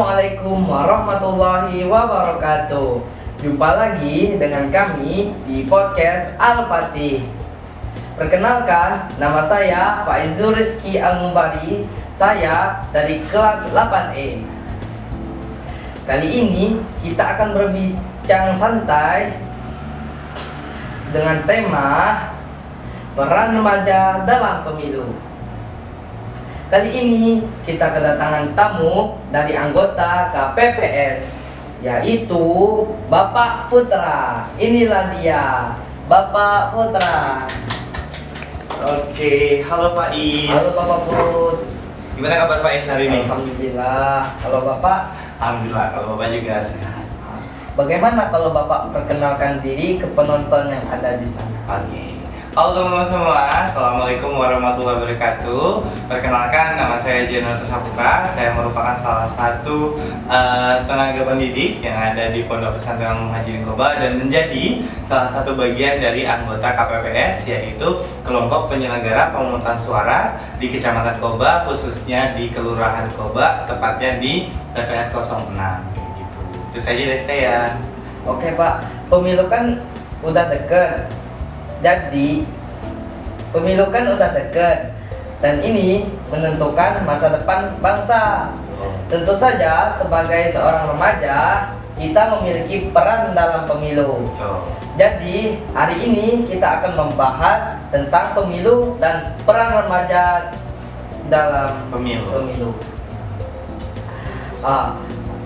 Assalamualaikum warahmatullahi wabarakatuh. Jumpa lagi dengan kami di podcast Al-Fatih. Perkenalkan, nama saya Faizul Rizky Al-Mumbari. Saya dari kelas 8E. Kali ini kita akan berbincang santai dengan tema peran remaja dalam pemilu. Kali ini kita kedatangan tamu dari anggota KPPS, yaitu Bapak Putra. Inilah dia, Bapak Putra. Oke, halo Faiz. Halo Bapak Put. Gimana kabar Faiz hari ini? Alhamdulillah. Halo Bapak. Alhamdulillah, kalau Bapak juga sehat. Bagaimana kalau Bapak perkenalkan diri ke penonton yang ada di sana? Oke. Halo teman-teman semua, Assalamualaikum warahmatullahi wabarakatuh. Perkenalkan, nama saya Jenner Saputra. Saya merupakan salah satu tenaga pendidik yang ada di Pondok Pesantren Al-Muhajirin Qoba dan menjadi salah satu bagian dari anggota KPPS, yaitu kelompok penyelenggara pemungutan suara di Kecamatan Qoba, khususnya di Kelurahan Qoba, tepatnya di TPS 06. Gitu. Itu saja dari saya. Oke Pak, pemilu kan udah deket. Jadi pemilu kan udah deket dan ini menentukan masa depan bangsa. Tentu saja sebagai seorang remaja kita memiliki peran dalam pemilu. Jadi hari ini kita akan membahas tentang pemilu dan peran remaja dalam pemilu.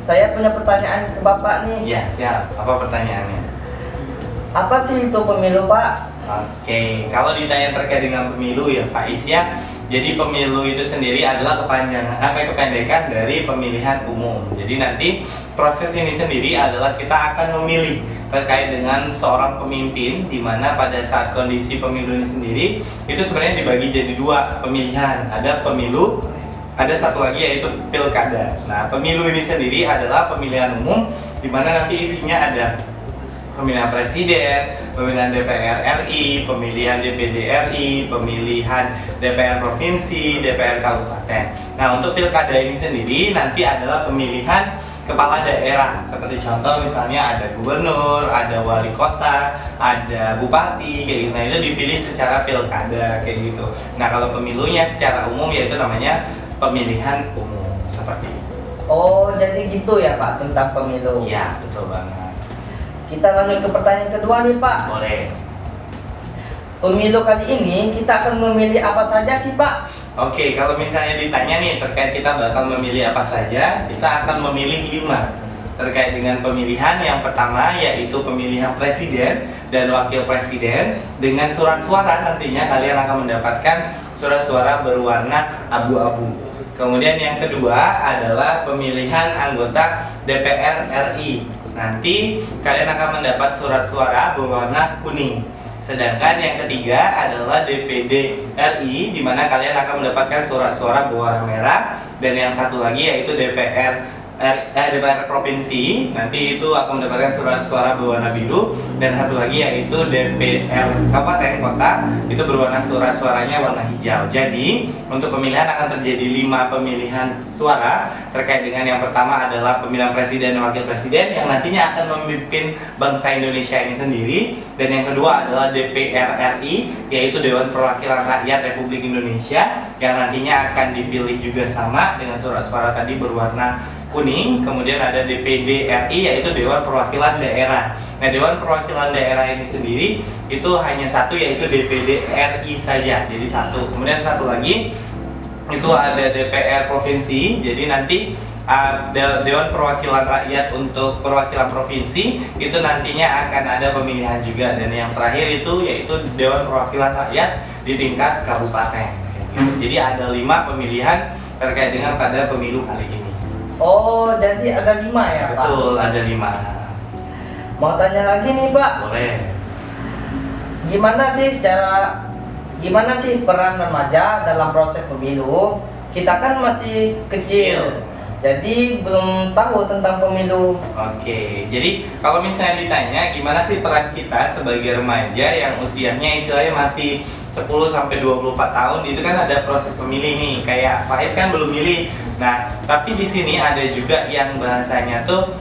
Saya punya pertanyaan ke Bapak nih. Ya, siap. Apa pertanyaannya? Apa sih itu pemilu, Pak? Oke, kalau ditanya terkait dengan pemilu ya Faiz ya. Jadi pemilu itu sendiri adalah kependekan dari pemilihan umum. Jadi nanti proses ini sendiri adalah kita akan memilih terkait dengan seorang pemimpin, di mana pada saat kondisi pemilu ini sendiri itu sebenarnya dibagi jadi dua pemilihan. Ada pemilu, ada satu lagi yaitu pilkada. Nah, pemilu ini sendiri adalah pemilihan umum, di mana nanti isinya ada pemilihan presiden, pemilihan DPR RI, pemilihan DPD RI, pemilihan DPR provinsi, DPR kabupaten. Nah, untuk pilkada ini sendiri nanti adalah pemilihan kepala daerah. Seperti contoh misalnya ada gubernur, ada wali kota, ada bupati kayak gitu. Nah, itu dipilih secara pilkada kayak gitu. Nah, kalau pemilunya secara umum yaitu namanya pemilihan umum seperti itu. Oh, jadi gitu ya Pak tentang pemilu. Iya, betul banget. Kita lanjut ke pertanyaan kedua nih Pak. Boleh. Pemilu kali ini kita akan memilih apa saja sih Pak? Oke, kalau misalnya ditanya nih terkait kita bakal memilih apa saja, kita akan memilih 5 terkait dengan pemilihan. Yang pertama yaitu pemilihan presiden dan wakil presiden dengan surat suara. Nantinya kalian akan mendapatkan surat suara berwarna abu-abu. Kemudian yang kedua adalah pemilihan anggota DPR RI. Nanti kalian akan mendapat surat suara berwarna kuning. Sedangkan yang ketiga adalah DPD RI, di mana kalian akan mendapatkan surat suara berwarna merah. Dan yang satu lagi yaitu DPR provinsi, nanti itu akan mendapatkan surat suara berwarna biru. Dan satu lagi yaitu DPR kabupaten kota, itu berwarna surat suaranya warna hijau. Jadi untuk pemilihan akan terjadi 5 pemilihan suara terkait dengan yang pertama adalah pemilihan presiden dan wakil presiden yang nantinya akan memimpin bangsa Indonesia ini sendiri. Dan yang kedua adalah DPR RI, yaitu Dewan Perwakilan Rakyat Republik Indonesia, yang nantinya akan dipilih juga sama dengan surat suara tadi berwarna kuning. Kemudian ada DPD RI, yaitu Dewan Perwakilan Daerah. Nah, Dewan Perwakilan Daerah ini sendiri itu hanya satu, yaitu DPD RI saja, jadi satu. Kemudian satu lagi itu ada DPR provinsi. Jadi nanti Dewan Perwakilan Rakyat untuk perwakilan provinsi itu nantinya akan ada pemilihan juga. Dan yang terakhir itu yaitu Dewan Perwakilan Rakyat di tingkat kabupaten. Jadi ada 5 pemilihan terkait dengan pada pemilu kali ini. Oh, jadi ada 5 ya Pak? Betul, ada 5. Mau tanya lagi nih Pak. Boleh. Gimana sih peran remaja dalam proses pemilu? Kita kan masih kecil, jadi belum tahu tentang pemilu. Oke, jadi kalau misalnya ditanya gimana sih peran kita sebagai remaja yang usianya istilahnya masih 10 sampai 24 tahun itu kan ada proses pemilih nih. Kayak Faiz kan belum milih. Nah, tapi di sini ada juga yang bahasanya tuh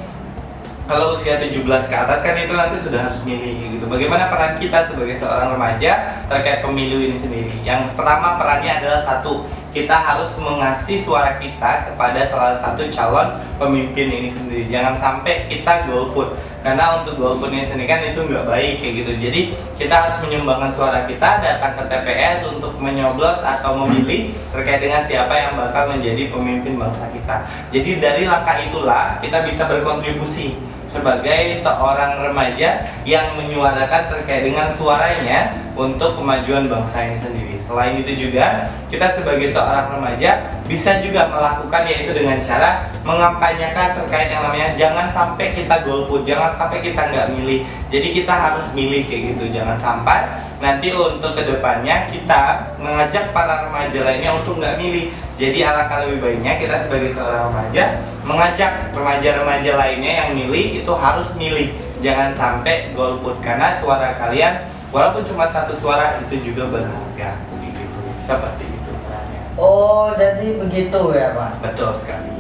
kalau usia 17 ke atas kan itu nanti sudah harus milih gitu. Bagaimana peran kita sebagai seorang remaja terkait pemilu ini sendiri? Yang pertama perannya adalah satu, kita harus mengasih suara kita kepada salah satu calon pemimpin ini sendiri. Jangan sampai kita golput, karena untuk golput ini sendiri kan itu nggak baik kayak gitu. Jadi kita harus menyumbangkan suara kita, datang ke TPS untuk menyoblos atau memilih terkait dengan siapa yang bakal menjadi pemimpin bangsa kita. Jadi dari langkah itulah kita bisa berkontribusi sebagai seorang remaja yang menyuarakan terkait dengan suaranya untuk kemajuan bangsa ini sendiri. Selain itu juga kita sebagai seorang remaja bisa juga melakukan yaitu dengan cara mengampanyekan terkait yang namanya jangan sampai kita golput, jangan sampai kita nggak milih. Jadi kita harus milih kayak gitu, jangan sampai nanti untuk kedepannya kita mengajak para remaja lainnya untuk nggak milih. Jadi alangkah lebih baiknya kita sebagai seorang remaja mengajak remaja-remaja lainnya yang milih itu harus milih, jangan sampai golput, karena suara kalian walaupun cuma satu suara itu juga berharga begitu. Seperti itu perannya. Oh, jadi begitu ya Pak? Betul sekali.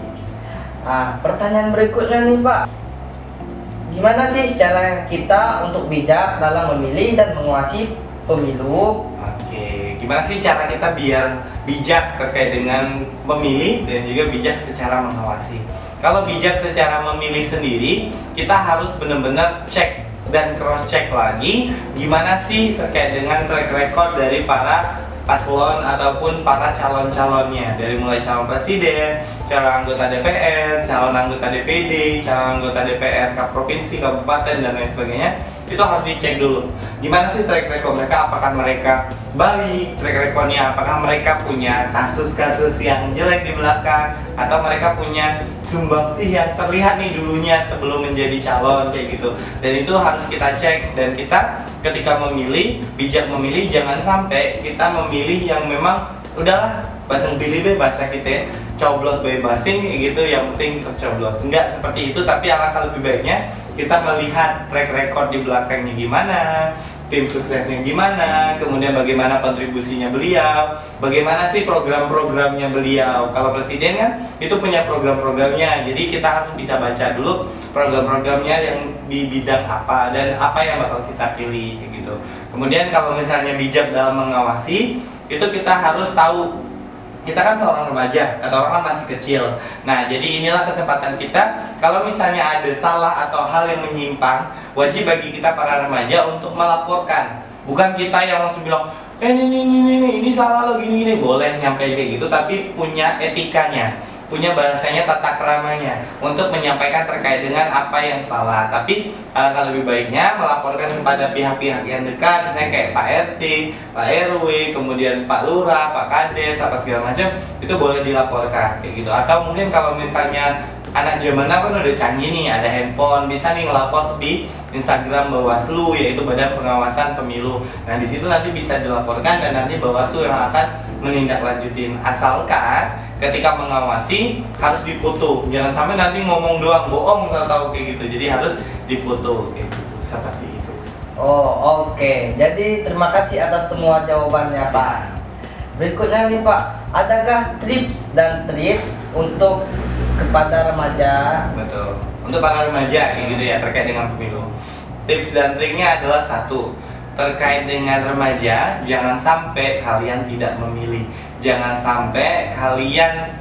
Pertanyaan berikutnya nih Pak, gimana sih cara kita untuk bijak dalam memilih dan menguasai pemilu? Oke, gimana sih cara kita biar bijak terkait dengan memilih dan juga bijak secara mengawasi? Kalau bijak secara memilih sendiri, kita harus benar-benar cek dan cross check lagi gimana sih terkait dengan track record dari para paslon ataupun para calon-calonnya, dari mulai calon presiden, calon anggota DPR, calon anggota DPD, calon anggota DPR provinsi, kabupaten dan lain sebagainya. Itu harus dicek dulu gimana sih track record mereka, apakah mereka baik track recordnya, apakah mereka punya kasus-kasus yang jelek di belakang, atau mereka punya sumbangsih yang terlihat nih dulunya sebelum menjadi calon kayak gitu. Dan itu harus kita cek, dan kita ketika memilih, bijak memilih, jangan sampai kita memilih yang memang udahlah bahasa pilih bahasa kita coblos bebasin kayak gitu, yang penting tercoblos. Enggak seperti itu, tapi alangkah lebih baiknya kita melihat track record di belakangnya gimana, tim suksesnya gimana, kemudian bagaimana kontribusinya beliau, bagaimana sih program-programnya beliau. Kalau presiden kan itu punya program-programnya, jadi kita harus bisa baca dulu program-programnya yang di bidang apa dan apa yang bakal kita pilih kayak gitu. Kemudian kalau misalnya bijak dalam mengawasi, itu kita harus tahu kita kan seorang remaja, kata orang kan masih kecil. Nah, jadi inilah kesempatan kita. Kalau misalnya ada salah atau hal yang menyimpang, wajib bagi kita para remaja untuk melaporkan. Bukan kita yang langsung bilang, ini salah lo gini. Boleh nyampe kayak gitu, tapi punya etikanya, punya bahasanya, tata keramanya untuk menyampaikan terkait dengan apa yang salah. Tapi alangkah lebih baiknya melaporkan kepada pihak-pihak yang dekat, misalnya kayak Pak RT, Pak RW, kemudian Pak Lurah, Pak Kades, apa segala macam, itu boleh dilaporkan kayak gitu. Atau mungkin kalau misalnya anak zaman now kan udah canggih nih, ada handphone, bisa nih ngelapor di Instagram Bawaslu, yaitu Badan Pengawasan Pemilu. Nah, di situ nanti bisa dilaporkan dan nanti Bawaslu yang akan menindaklanjutin. Asalkan ketika mengawasi harus difoto, jangan sampai nanti ngomong doang, bohong nggak tahu kayak gitu. Jadi harus difoto kayak gitu, seperti itu. Oh, oke. Jadi terima kasih atas semua jawabannya Pak. Berikutnya nih Pak, adakah tips dan trik untuk kepada remaja? Betul. Untuk para remaja kayak gitu ya terkait dengan pemilu. Tips dan triknya adalah satu, terkait dengan remaja, jangan sampai kalian tidak memilih. Jangan sampai kalian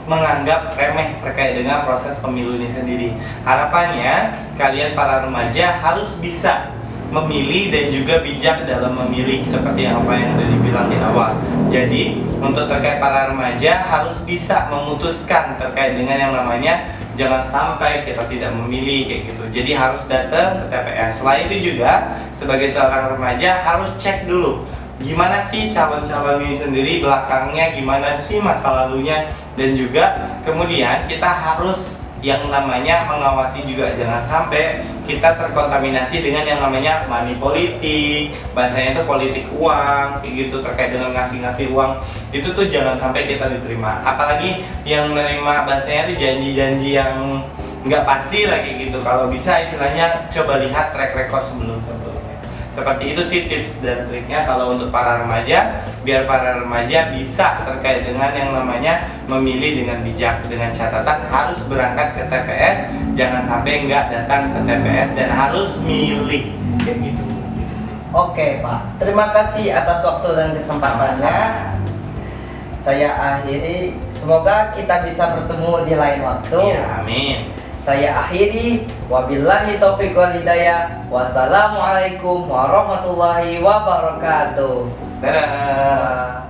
menganggap remeh terkait dengan proses pemilu ini sendiri. Harapannya kalian para remaja harus bisa memilih dan juga bijak dalam memilih, seperti apa yang sudah dibilang di awal. Jadi untuk terkait para remaja harus bisa memutuskan terkait dengan yang namanya jangan sampai kita tidak memilih kayak gitu. Jadi harus datang ke TPS. Selain itu juga sebagai seorang remaja harus cek dulu gimana sih calon-calon ini sendiri, belakangnya gimana sih masa lalunya, dan juga kemudian kita harus yang namanya mengawasi juga, jangan sampai kita terkontaminasi dengan yang namanya money politik, bahasanya itu politik uang kayak gitu, terkait dengan ngasih-ngasih uang itu tuh jangan sampai kita diterima. Apalagi yang menerima bahasanya itu janji-janji yang nggak pasti lagi gitu. Kalau bisa istilahnya coba lihat track record sebelum-sebelumnya. Seperti itu sih tips dan triknya kalau untuk para remaja, biar para remaja bisa terkait dengan yang namanya memilih dengan bijak. Dengan catatan harus berangkat ke TPS, jangan sampai nggak datang ke TPS dan harus milih kayak gitu. Oke Pak, terima kasih atas waktu dan kesempatannya. Saya akhiri, semoga kita bisa bertemu di lain waktu. Ya, amin. Saya akhiri, wabillahi taufiq wal hidayah. Wassalamualaikum warahmatullahi wabarakatuh. Dadah.